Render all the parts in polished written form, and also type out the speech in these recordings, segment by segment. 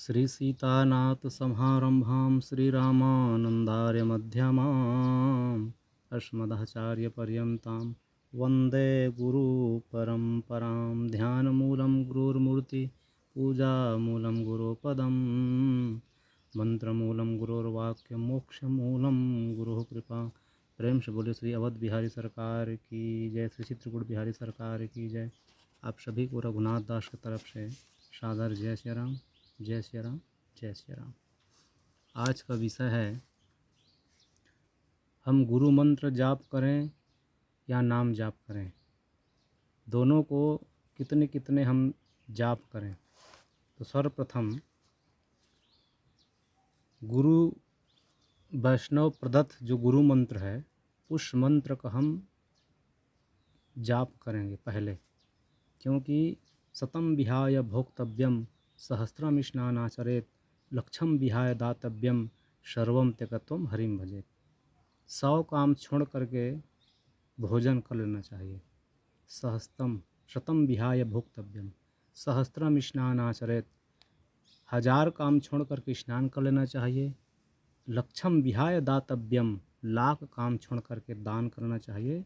श्रीसीतानाथसमारम्भां श्रीरामानन्दार्यमध्यमाम् अस्मदाचार्यपर्यन्तां वन्दे गुरुपरम्परां। ध्यानमूलं गुरुर्मूर्ति पूजामूलं गुरुपदं मंत्रमूलं गुरुर्वाक्यं मोक्षमूलं गुरुः कृपा। प्रेम से बोले श्री अवध बिहारी सरकार की जय, श्री चित्रकूट बिहारी सरकार की जय। आप सभी को रघुनाथ दास की तरफ से सादर जय श्री राम, जय श्री राम, जय श्री राम। आज का विषय है हम गुरु मंत्र जाप करें या नाम जाप करें, दोनों को कितने कितने हम जाप करें। तो सर्वप्रथम गुरु वैष्णव प्रदत्त जो गुरु मंत्र है उस मंत्र का हम जाप करेंगे पहले, क्योंकि शतम विहाय भोक्तव्यम सहस्त्रम स्नानाचरेत लक्षम विहाय दातव्यम सर्वम त्यक्त्वा हरिम भजेत। 100 काम छोड़ करके भोजन कर लेना चाहिए। शतम विहाय भोक्तव्यम सहस्त्रम स्नानाचरेत, 1000 काम छोड़ करके स्नान कर लेना चाहिए। लक्षम विहाय दातव्यम, लाख काम छोड़ करके दान करना चाहिए।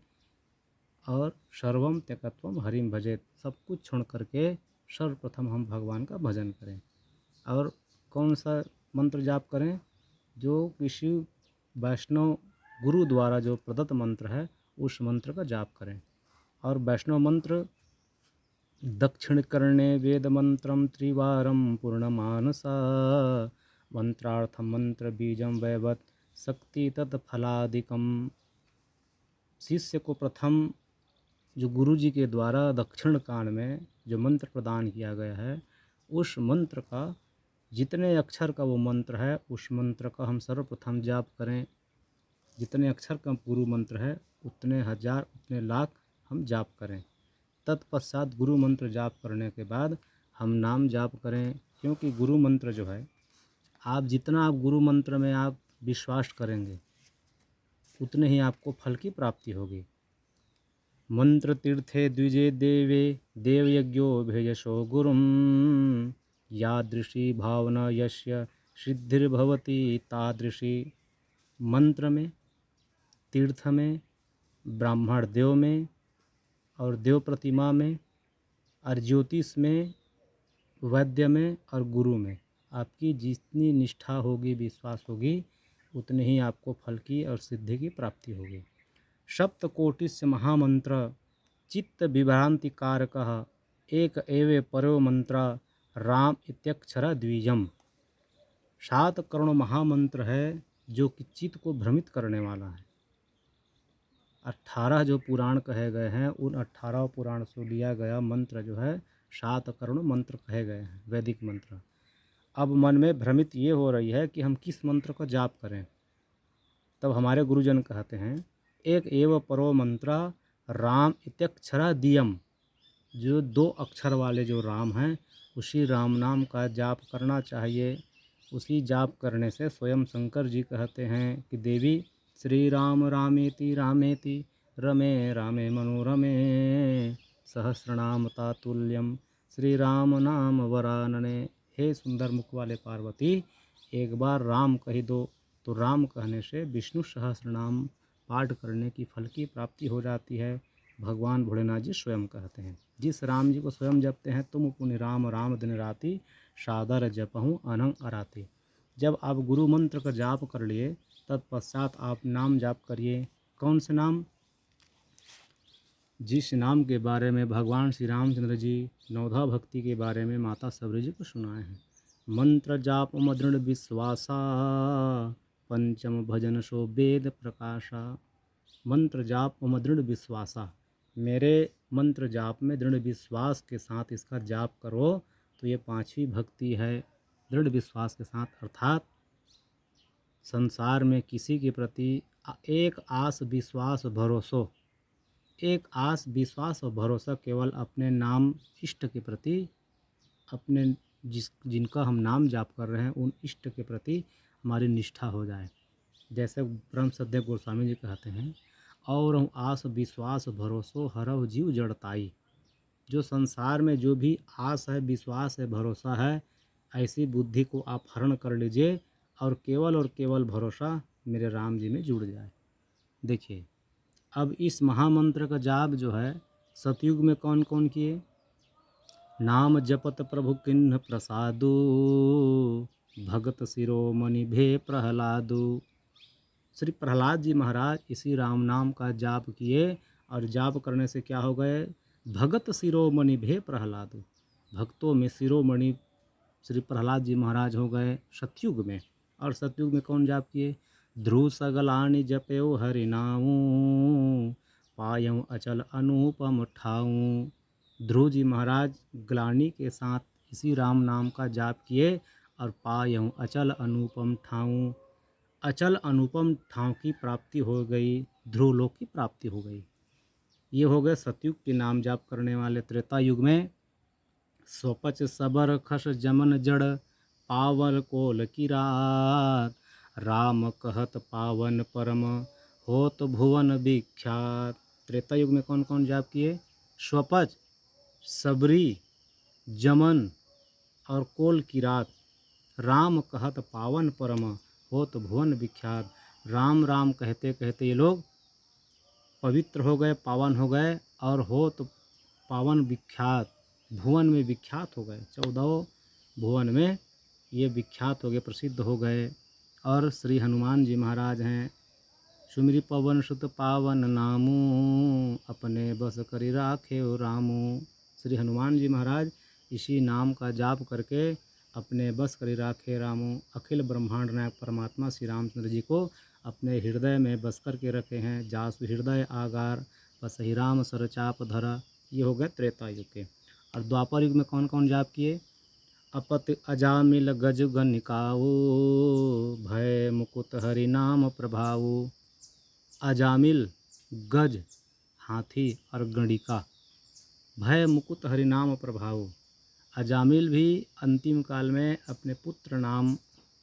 और सर्वम त्यक्त्वा हरिम भजेत, सब कुछ छोड़ करके सर्वप्रथम हम भगवान का भजन करें। और कौन सा मंत्र जाप करें? जो किसी वैष्णव गुरु द्वारा जो प्रदत्त मंत्र है उस मंत्र का जाप करें। और वैष्णव मंत्र दक्षिण कर्णे वेद मंत्रम त्रिवारम पूर्णमानसा मंत्रार्थम मंत्र बीजम वैवत शक्ति तत्फलादिकम। शिष्य को प्रथम जो गुरु जी के द्वारा दक्षिण कान में जो मंत्र प्रदान किया गया है उस मंत्र का जितने अक्षर का वो मंत्र है उस मंत्र का हम सर्वप्रथम जाप करें। जितने अक्षर का गुरु मंत्र है उतने 1000 उतने लाख हम जाप करें। तत्पश्चात गुरु मंत्र जाप करने के बाद हम नाम जाप करें, क्योंकि गुरु मंत्र जो है जितना आप गुरु मंत्र में आप विश्वास करेंगे उतने ही आपको फल की प्राप्ति होगी। मंत्र तीर्थे द्विजे देवे देवयज्ञो भेजसो गुरुम यादृशी भावना यस्य सिद्धिर्भवति तादृशी। मंत्र में, तीर्थ में, ब्राह्मण देव में और देव प्रतिमा में और ज्योतिष में, वैद्य में और गुरु में आपकी जितनी निष्ठा होगी, विश्वास होगी, उतने ही आपको फल की और सिद्धि की प्राप्ति होगी। सप्तकोटिस्य महामंत्र चित्त विभ्रांति कारकः एक एव परो मंत्र राम इत्यक्षर द्विजम। 7 करोड़ महामंत्र है जो कि चित्त को भ्रमित करने वाला है। 18 जो पुराण कहे गए हैं उन 18 पुराण से लिया गया मंत्र जो है 7 करोड़ मंत्र कहे गए हैं, वैदिक मंत्र। अब मन में भ्रमित ये हो रही है कि हम किस मंत्र का जाप करें। तब हमारे गुरुजन कहते हैं एक एव परो मंत्र राम इत्यक्षरा दियम, जो 2 अक्षर वाले जो राम हैं उसी राम नाम का जाप करना चाहिए। उसी जाप करने से स्वयं शंकर जी कहते हैं कि देवी श्री राम रामेति रामेति रमे रामे मनोरमे सहस्रनाम तातुल्यम श्री राम नाम वरानने। हे सुंदर मुख वाले पार्वती, एक बार राम कही दो तो राम कहने से विष्णु सहस्रनाम पाठ करने की फल की प्राप्ति हो जाती है। भगवान भोलेनाथ जी स्वयं कहते हैं जिस राम जी को स्वयं जपते हैं तुम पुण्य राम राम दिन राति सादर जपहूँ अनंग अराते। जब आप गुरु मंत्र का जाप कर लिए तत्पश्चात आप नाम जाप करिए। कौन से नाम? जिस नाम के बारे में भगवान श्री रामचंद्र जी नवधा भक्ति के बारे में माता सबरी जी को सुनाए हैं। मंत्र जाप दृढ़ विश्वासा पंचम भजन सो वेद प्रकाशा। मंत्र जाप दृढ़ विश्वासा, मेरे मंत्र जाप में दृढ़ विश्वास के साथ इसका जाप करो तो ये 5वीं भक्ति है। दृढ़ विश्वास के साथ अर्थात संसार में किसी के प्रति एक आस विश्वास भरोसा, एक आस विश्वास और भरोसा केवल अपने नाम इष्ट के प्रति, अपने जिनका हम नाम जाप कर रहे हैं उन इष्ट के प्रति हमारी निष्ठा हो जाए। जैसे ब्रह्म सद्य गोस्वामी जी कहते हैं और आस विश्वास भरोसो हरव जीव जड़ताई। जो संसार में जो भी आस है, विश्वास है, भरोसा है, ऐसी बुद्धि को आप हरण कर लीजिए और केवल भरोसा मेरे राम जी में जुड़ जाए। देखिए, अब इस महामंत्र का जाप जो है सतयुग में कौन कौन किए? नाम जपत प्रभु किन्ह प्रसादु, भगत शिरोमणि भे प्रहलादु। श्री प्रहलाद जी महाराज इसी राम नाम का जाप किए और जाप करने से क्या हो गए? भगत शिरोमणि भे प्रहलादु, भक्तों में शिरोमणि श्री प्रहलाद जी महाराज हो गए सतयुग में। और सतयुग में कौन जाप किए? ध्रुव सगलानि जपयो हरि नामु, पायऊ अचल अनुपम ठाऊं। ध्रुव जी महाराज ग्लानि के साथ इसी राम नाम का जाप किए और पायऊ अचल अनुपम ठाऊं। अचल अनुपम ठाव की प्राप्ति हो गई, ध्रुवलोक की प्राप्ति हो गई। ये हो गए सतयुग के नाम जाप करने वाले। त्रेता युग में स्वपच सबर खस जमन जड़, पावन कोल की रात, राम कहत पावन परम, होत भुवन विख्यात। त्रेता युग में कौन कौन जाप किए? स्वपच, सबरी, जमन और कोल की रात, राम कहत पावन परम, होत भुवन विख्यात। राम राम कहते कहते ये लोग पवित्र हो गए, पावन हो गए और होत पावन विख्यात, भुवन में विख्यात हो गए। 14 भुवन में ये विख्यात हो गए, प्रसिद्ध हो गए। और श्री हनुमान जी महाराज हैं, सुमिरि पवन सुत पावन नामू, अपने बस करि राखे ओ रामू। श्री हनुमान जी महाराज इसी नाम का जाप करके अपने बस करि राखे रामू। अखिल ब्रह्मांड नायक परमात्मा श्री रामचंद्र जी को अपने हृदय में बस करके रखे हैं। जासु हृदय आगार, बसहि राम सरचाप धरा। ये हो गए त्रेता युग के। और द्वापर युग में कौन कौन जाप किए? अपत अजामिल गज गनिकाऊ, भय मुकुट हरि नाम प्रभाऊ। अजामिल गज हाथी और गणिका, भय मुकुट हरि नाम प्रभाऊ। अजामिल भी अंतिम काल में अपने पुत्र नाम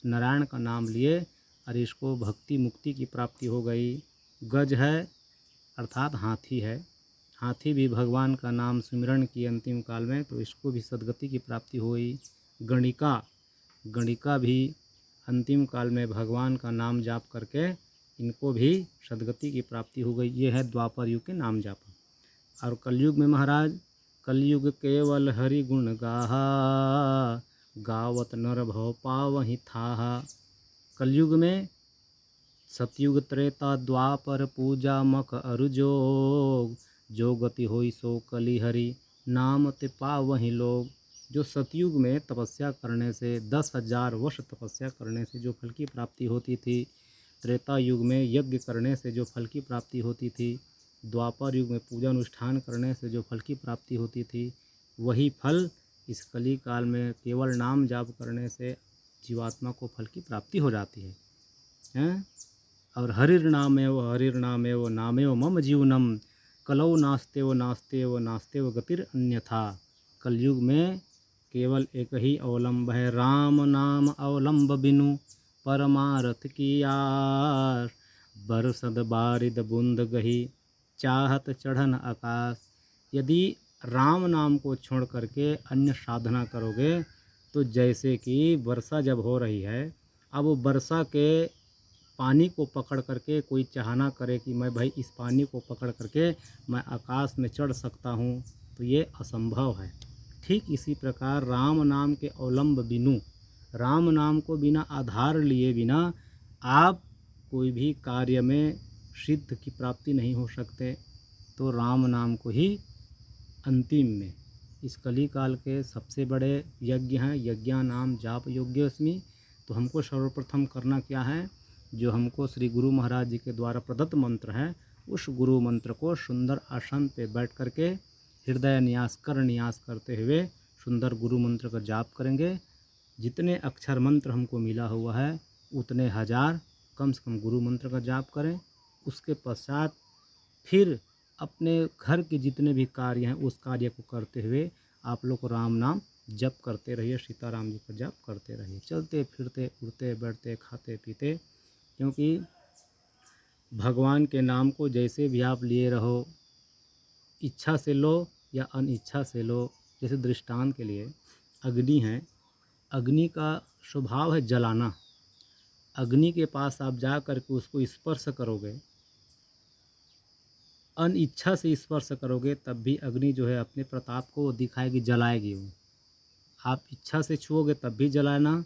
नारायण का नाम लिए और इसको भक्ति मुक्ति की प्राप्ति हो गई। गज है अर्थात हाथी है, हाथी भी भगवान का नाम सिमरण की अंतिम काल में, तो इसको भी सद्गति की प्राप्ति हुई। गणिका, गणिका भी अंतिम काल में भगवान का नाम जाप करके इनको भी सद्गति की प्राप्ति हो गई। ये है द्वापर युग के नाम जाप। और कलयुग में महाराज, कलयुग केवल हरि गुण गाहा, गावत नर भव पावहि थाहा। कलयुग में सतयुग त्रेता द्वापर पूजा मख अरु जोग, जो गति होई सो कलि हरि नाम ते पावहि लोग। जो सतयुग में तपस्या करने से 10,000 वर्ष तपस्या करने से जो फल की प्राप्ति होती थी, त्रेता युग में यज्ञ करने से जो फल की प्राप्ति होती थी, द्वापर युग में पूजा अनुष्ठान करने से जो फल की प्राप्ति होती थी, वही फल इस कली काल में केवल नाम जाप करने से जीवात्मा को फल की प्राप्ति हो जाती है। और हरिर्नामेव हरिर्नामेव नामेव मम जीवनम, कलौ नास्तेव नास्तेव नास्तेव गतिर अन्यथा। कलयुग में केवल एक ही अवलंब है, राम नाम अवलंब बिनु, परमारथ की आस, बरसद बारिद बूंद गही, चाहत चढ़न आकाश। यदि राम नाम को छोड़ करके अन्य साधना करोगे तो जैसे कि वर्षा जब हो रही है, अब वो वर्षा के पानी को पकड़ करके कोई चाहना करे कि मैं भाई इस पानी को पकड़ करके मैं आकाश में चढ़ सकता हूँ, तो ये असंभव है। ठीक इसी प्रकार राम नाम के अवलंब बिनु, राम नाम को बिना आधार लिए बिना आप कोई भी कार्य में सिद्ध की प्राप्ति नहीं हो सकते। तो राम नाम को ही अंतिम में इस कली काल के सबसे बड़े यज्ञ हैं, यज्ञा नाम जाप योग्योस्मि। तो हमको सर्वप्रथम करना क्या है? जो हमको श्री गुरु महाराज जी के द्वारा प्रदत्त मंत्र है, उस गुरु मंत्र को सुंदर आसन पे बैठ करके हृदय न्यास कर न्यास करते हुए सुंदर गुरु मंत्र का जाप करेंगे। जितने अक्षर मंत्र हमको मिला हुआ है उतने हजार कम से कम गुरु मंत्र का जाप करें। उसके पश्चात फिर अपने घर के जितने भी कार्य हैं उस कार्य को करते हुए आप लोग राम नाम जप करते रहिए, सीताराम जी का जाप करते रहिए, चलते फिरते उड़ते बैठते खाते पीते। क्योंकि भगवान के नाम को जैसे भी आप लिए रहो, इच्छा से लो या अनिच्छा से लो। जैसे दृष्टांत के लिए अग्नि है, अग्नि का स्वभाव है जलाना। अग्नि के पास आप जा कर के उसको स्पर्श करोगे, अनिच्छा से स्पर्श करोगे, तब भी अग्नि जो है अपने प्रताप को दिखाएगी, जलाएगी वो। आप इच्छा से छुओगे तब भी जलाना,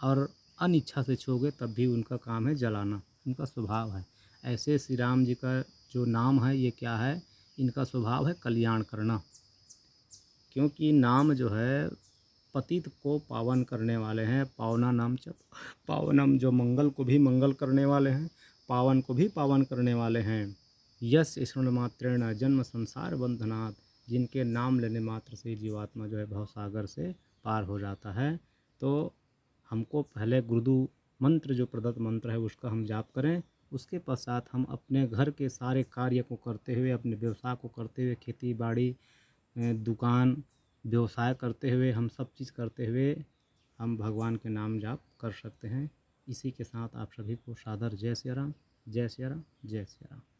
और अनिच्छा से छुओगे तब भी उनका काम है जलाना, उनका स्वभाव है। ऐसे श्री राम जी का जो नाम है ये क्या है, इनका स्वभाव है कल्याण करना। क्योंकि नाम जो है पतित को पावन करने वाले हैं। पावना नाम च पावनम, जो मंगल को भी मंगल करने वाले हैं, पावन को भी पावन करने वाले हैं। यस स्मरण मात्रेण जन्म संसार बंधनात्, जिनके नाम लेने मात्र से जीवात्मा जो है भवसागर से पार हो जाता है। तो हमको पहले गुरु मंत्र जो प्रदत्त मंत्र है उसका हम जाप करें। उसके पश्चात हम अपने घर के सारे कार्य को करते हुए, अपने व्यवसाय को करते हुए, खेती बाड़ी, दुकान व्यवसाय करते हुए, हम सब चीज़ करते हुए हम भगवान के नाम जाप कर सकते हैं। इसी के साथ आप सभी को सादर जय सिया राम, जय सिया राम, जय सिया राम।